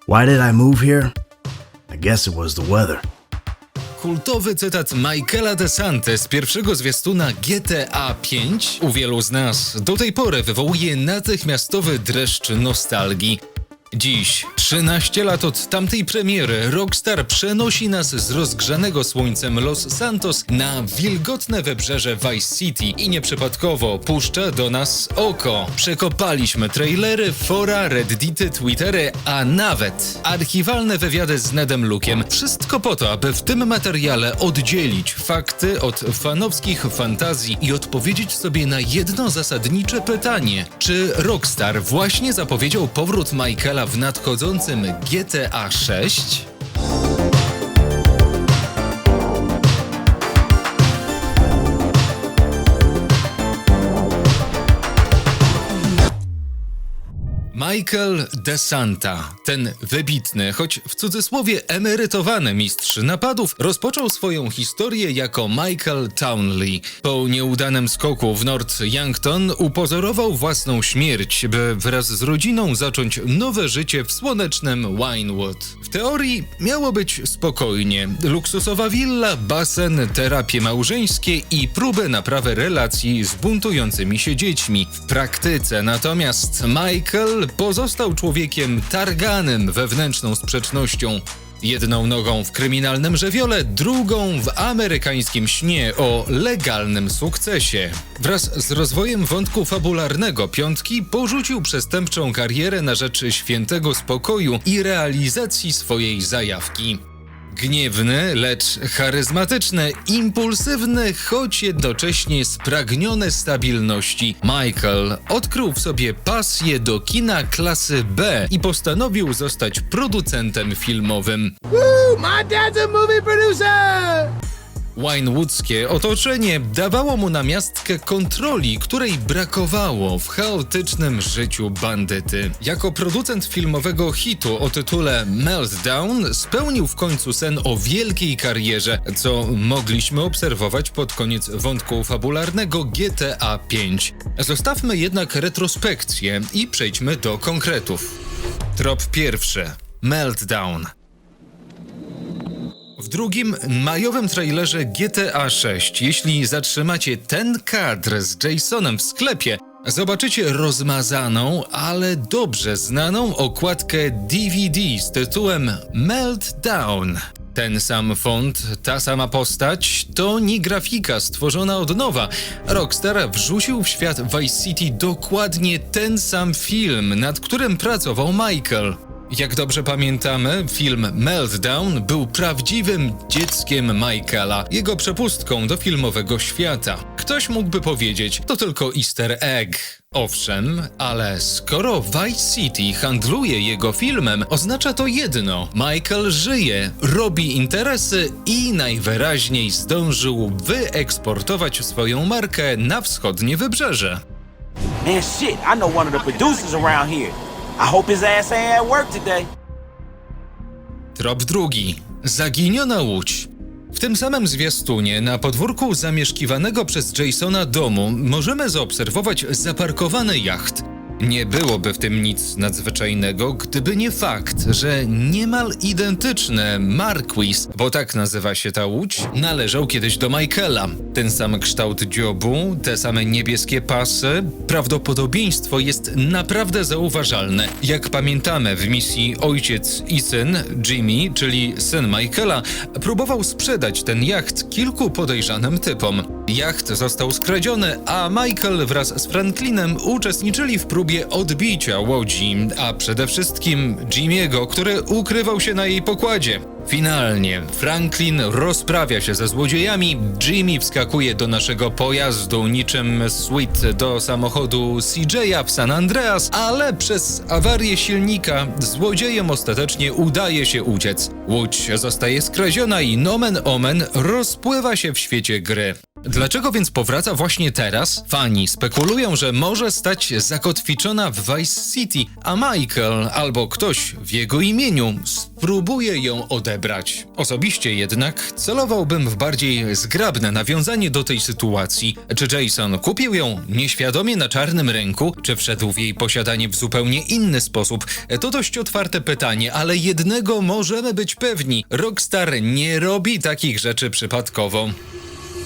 Why did I move here? I guess it was the weather. Kultowy cytat Michaela DeSante z pierwszego zwiastuna GTA V u wielu z nas do tej pory wywołuje natychmiastowy dreszcz nostalgii. Dziś, 13 lat od tamtej premiery, Rockstar przenosi nas z rozgrzanego słońcem Los Santos na wilgotne wybrzeże Vice City i nieprzypadkowo puszcza do nas oko. Przekopaliśmy trailery, fora, reddity, twittery, a nawet archiwalne wywiady z Nedem Luke'em. Wszystko po to, aby w tym materiale oddzielić fakty od fanowskich fantazji i odpowiedzieć sobie na jedno zasadnicze pytanie. Czy Rockstar właśnie zapowiedział powrót Michaela w nadchodzącym GTA 6? Michael DeSanta, ten wybitny, choć w cudzysłowie emerytowany mistrz napadów, rozpoczął swoją historię jako Michael Townley. Po nieudanym skoku w North Yankton upozorował własną śmierć, by wraz z rodziną zacząć nowe życie w słonecznym Winewood. W teorii miało być spokojnie. Luksusowa willa, basen, terapie małżeńskie i próby naprawy relacji z buntującymi się dziećmi. W praktyce natomiast Michael pozostał człowiekiem targanym wewnętrzną sprzecznością. Jedną nogą w kryminalnym żywiole, drugą w amerykańskim śnie o legalnym sukcesie. Wraz z rozwojem wątku fabularnego piątki porzucił przestępczą karierę na rzecz świętego spokoju i realizacji swojej zajawki. Gniewny, lecz charyzmatyczny, impulsywny, choć jednocześnie spragniony stabilności, Michael odkrył w sobie pasję do kina klasy B i postanowił zostać producentem filmowym. Woo! My dad's a movie producer! Winewoodskie otoczenie dawało mu namiastkę kontroli, której brakowało w chaotycznym życiu bandyty. Jako producent filmowego hitu o tytule Meltdown spełnił w końcu sen o wielkiej karierze, co mogliśmy obserwować pod koniec wątku fabularnego GTA V. Zostawmy jednak retrospekcję i przejdźmy do konkretów. Trop pierwszy. Meltdown. W drugim majowym trailerze GTA 6, jeśli zatrzymacie ten kadr z Jasonem w sklepie, zobaczycie rozmazaną, ale dobrze znaną okładkę DVD z tytułem Meltdown. Ten sam font, ta sama postać, to nie grafika stworzona od nowa. Rockstar wrzucił w świat Vice City dokładnie ten sam film, nad którym pracował Michael. Jak dobrze pamiętamy, film Meltdown był prawdziwym dzieckiem Michaela, jego przepustką do filmowego świata. Ktoś mógłby powiedzieć, to tylko easter egg. Owszem, ale skoro Vice City handluje jego filmem, oznacza to jedno: Michael żyje, robi interesy i najwyraźniej zdążył wyeksportować swoją markę na wschodnie wybrzeże. Man, shit, I know one of the producers around here. I hope his ass ain't at work today. Trop drugi. Zaginiona łódź. W tym samym zwiastunie na podwórku zamieszkiwanego przez Jasona domu możemy zaobserwować zaparkowany jacht. Nie byłoby w tym nic nadzwyczajnego, gdyby nie fakt, że niemal identyczny Marquis, bo tak nazywa się ta łódź, należał kiedyś do Michaela. Ten sam kształt dziobu, te same niebieskie pasy, prawdopodobieństwo jest naprawdę zauważalne. Jak pamiętamy, w misji ojciec i syn, Jimmy, czyli syn Michaela, próbował sprzedać ten jacht kilku podejrzanym typom. Jacht został skradziony, a Michael wraz z Franklinem uczestniczyli w próbie odbicia łodzi, a przede wszystkim Jimmy'ego, który ukrywał się na jej pokładzie. Finalnie Franklin rozprawia się ze złodziejami, Jimmy wskakuje do naszego pojazdu niczym Sweet do samochodu CJ'a w San Andreas, ale przez awarię silnika złodziejom ostatecznie udaje się uciec. Łódź zostaje skradziona i nomen omen rozpływa się w świecie gry. Dlaczego więc powraca właśnie teraz? Fani spekulują, że może stać zakotwiczona w Vice City, a Michael albo ktoś w jego imieniu spróbuje ją odebrać. Osobiście jednak celowałbym w bardziej zgrabne nawiązanie do tej sytuacji. Czy Jason kupił ją nieświadomie na czarnym rynku, czy wszedł w jej posiadanie w zupełnie inny sposób? To dość otwarte pytanie, ale jednego możemy być pewni. Rockstar nie robi takich rzeczy przypadkowo.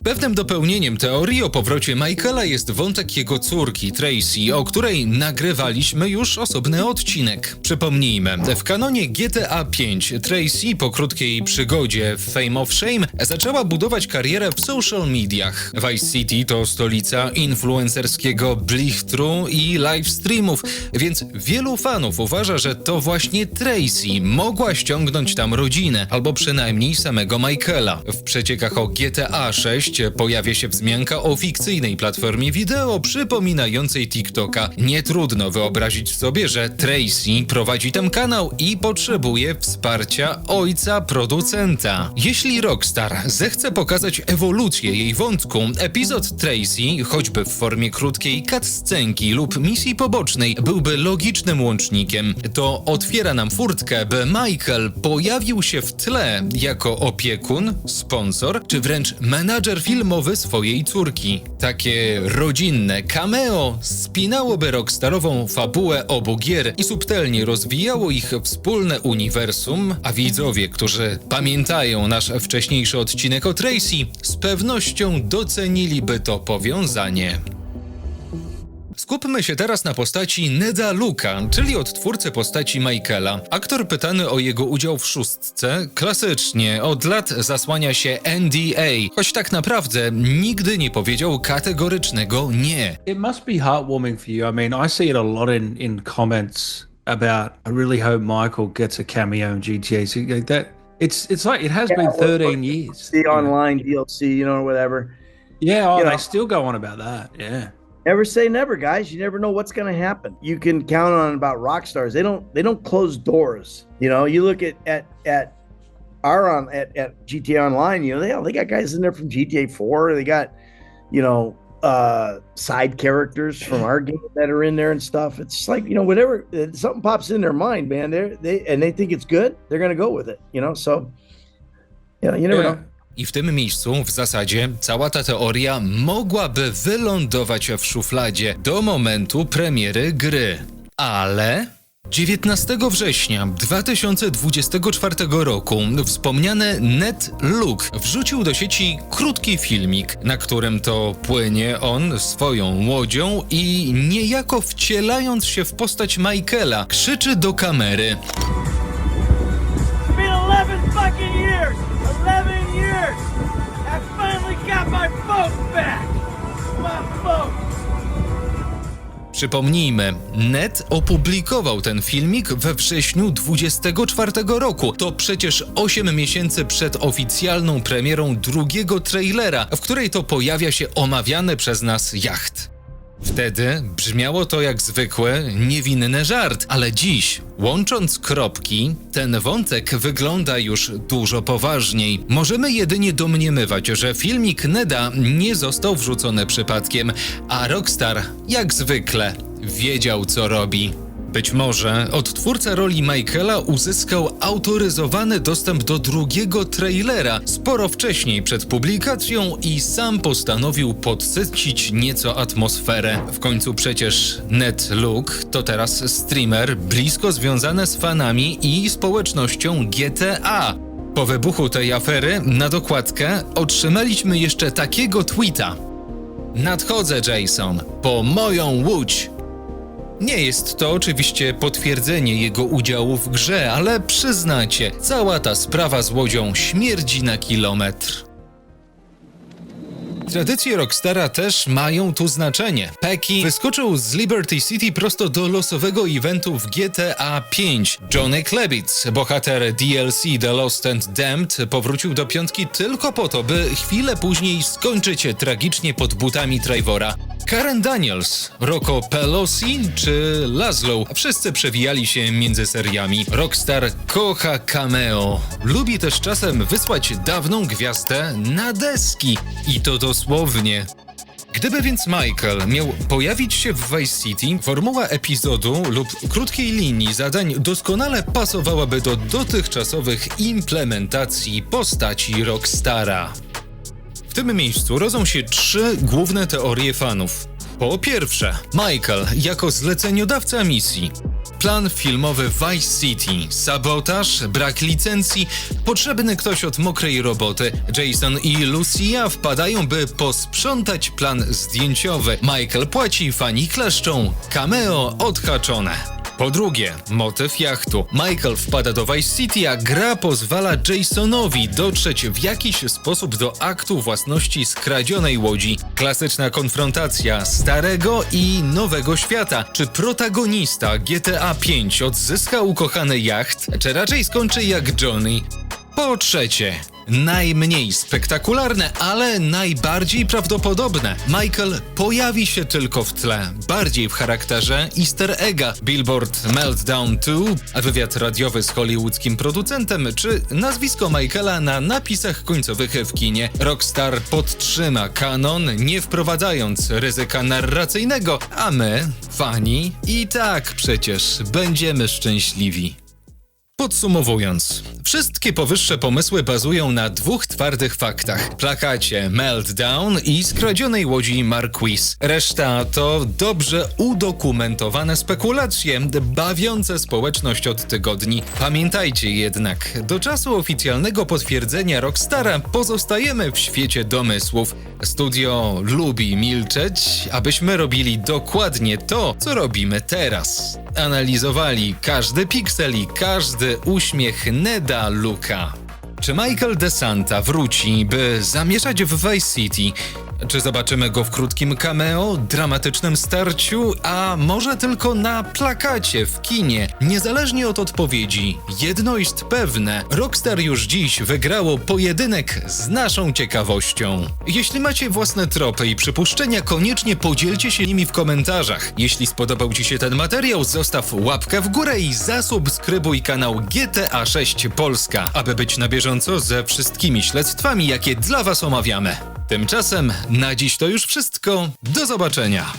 Pewnym dopełnieniem teorii o powrocie Michaela jest wątek jego córki, Tracy, o której nagrywaliśmy już osobny odcinek. Przypomnijmy, w kanonie GTA V Tracy po krótkiej przygodzie w Fame of Shame zaczęła budować karierę w social mediach. Vice City to stolica influencerskiego blichtru i livestreamów, więc wielu fanów uważa, że to właśnie Tracy mogła ściągnąć tam rodzinę, albo przynajmniej samego Michaela. W przeciekach o GTA 6 pojawia się wzmianka o fikcyjnej platformie wideo przypominającej TikToka. Nie trudno wyobrazić sobie, że Tracy prowadzi ten kanał i potrzebuje wsparcia ojca producenta. Jeśli Rockstar zechce pokazać ewolucję jej wątku, epizod Tracy, choćby w formie krótkiej cutscenki lub misji pobocznej, byłby logicznym łącznikiem. To otwiera nam furtkę, by Michael pojawił się w tle jako opiekun, sponsor, czy wręcz menadżer filmowy swojej córki. Takie rodzinne cameo spinałoby rockstarową fabułę obu gier i subtelnie rozwijało ich wspólne uniwersum, a widzowie, którzy pamiętają nasz wcześniejszy odcinek o Tracy, z pewnością doceniliby to powiązanie. Skupmy się teraz na postaci Neda Luke'a, czyli odtwórcy postaci Michaela. Aktor pytany o jego udział w szóstce klasycznie od lat zasłania się NDA, choć tak naprawdę nigdy nie powiedział kategorycznego nie. It must be heartwarming for you. I mean, I see it a lot in comments about, I really hope Michael gets a cameo in GTA. So it's like, it has been 13 years. The online DLC, whatever. Yeah, You they know. still go on about that, yeah. Never say never, guys. You never know what's going to happen. You can count on about rock stars. They don't close doors. You look at GTA Online. They got guys in there from GTA 4. They got side characters from our game that are in there and stuff. It's just like whatever something pops in their mind, man. They think it's good. They're going to go with it. So you never know. I w tym miejscu, w zasadzie, cała ta teoria mogłaby wylądować w szufladzie do momentu premiery gry. Ale 19 września 2024 roku wspomniany Ned Luke wrzucił do sieci krótki filmik, na którym to płynie on swoją łodzią i niejako wcielając się w postać Michaela, krzyczy do kamery. It's been 11 fucking years! 11 years! I finally got my boat back! My boat! Przypomnijmy, Ned opublikował ten filmik we wrześniu 24 roku. To przecież 8 miesięcy przed oficjalną premierą drugiego trailera, w której to pojawia się omawiany przez nas jacht. Wtedy brzmiało to jak zwykły, niewinny żart, ale dziś, łącząc kropki, ten wątek wygląda już dużo poważniej. Możemy jedynie domniemywać, że filmik Neda nie został wrzucony przypadkiem, a Rockstar, jak zwykle, wiedział co robi. Być może odtwórca roli Michaela uzyskał autoryzowany dostęp do drugiego trailera sporo wcześniej przed publikacją i sam postanowił podsycić nieco atmosferę. W końcu przecież Ned Luke to teraz streamer blisko związany z fanami i społecznością GTA. Po wybuchu tej afery na dokładkę otrzymaliśmy jeszcze takiego tweeta. Nadchodzę, Jason, po moją łódź. Nie jest to oczywiście potwierdzenie jego udziału w grze, ale przyznacie, cała ta sprawa z łodzią śmierdzi na kilometr. Tradycje Rockstara też mają tu znaczenie. Pecky wyskoczył z Liberty City prosto do losowego eventu w GTA V. Johnny Klebitz, bohater DLC The Lost and Damned, powrócił do piątki tylko po to, by chwilę później skończyć tragicznie pod butami Trevora. Karen Daniels, Rocco Pelosi czy Laszlo. Wszyscy przewijali się między seriami. Rockstar kocha cameo. Lubi też czasem wysłać dawną gwiazdę na deski. I to dosłownie. Gdyby więc Michael miał pojawić się w Vice City, formuła epizodu lub krótkiej linii zadań doskonale pasowałaby do dotychczasowych implementacji postaci Rockstara. W tym miejscu rodzą się 3 główne teorie fanów. Po pierwsze, Michael jako zleceniodawca misji. Plan filmowy Vice City, sabotaż, brak licencji, potrzebny ktoś od mokrej roboty. Jason i Lucia wpadają, by posprzątać plan zdjęciowy. Michael płaci, fani kleszczą, cameo odhaczone. Po drugie, motyw jachtu. Michael wpada do Vice City, a gra pozwala Jasonowi dotrzeć w jakiś sposób do aktu własności skradzionej łodzi. Klasyczna konfrontacja starego i nowego świata. Czy protagonista GTA 5 odzyska ukochany jacht, czy raczej skończy jak Johnny? Po trzecie, najmniej spektakularne, ale najbardziej prawdopodobne. Michael pojawi się tylko w tle, bardziej w charakterze easter egga. Billboard Meltdown 2, a wywiad radiowy z hollywoodzkim producentem, czy nazwisko Michaela na napisach końcowych w kinie. Rockstar podtrzyma kanon, nie wprowadzając ryzyka narracyjnego, a my, fani, i tak przecież będziemy szczęśliwi. Podsumowując, wszystkie powyższe pomysły bazują na 2 twardych faktach. Plakacie Meltdown i skradzionej łodzi Marquis. Reszta to dobrze udokumentowane spekulacje, bawiące społeczność od tygodni. Pamiętajcie jednak, do czasu oficjalnego potwierdzenia Rockstara pozostajemy w świecie domysłów. Studio lubi milczeć, abyśmy robili dokładnie to, co robimy teraz. Analizowali każdy piksel i każdy uśmiech Neda Luka. Czy Michael DeSanta wróci, by zamieszać w Vice City? Czy zobaczymy go w krótkim cameo, dramatycznym starciu, a może tylko na plakacie w kinie? Niezależnie od odpowiedzi, jedno jest pewne: Rockstar już dziś wygrało pojedynek z naszą ciekawością. Jeśli macie własne tropy i przypuszczenia, koniecznie podzielcie się nimi w komentarzach. Jeśli spodobał Ci się ten materiał, zostaw łapkę w górę i zasubskrybuj kanał GTA 6 Polska, aby być na bieżąco ze wszystkimi śledztwami, jakie dla Was omawiamy. Tymczasem na dziś to już wszystko. Do zobaczenia!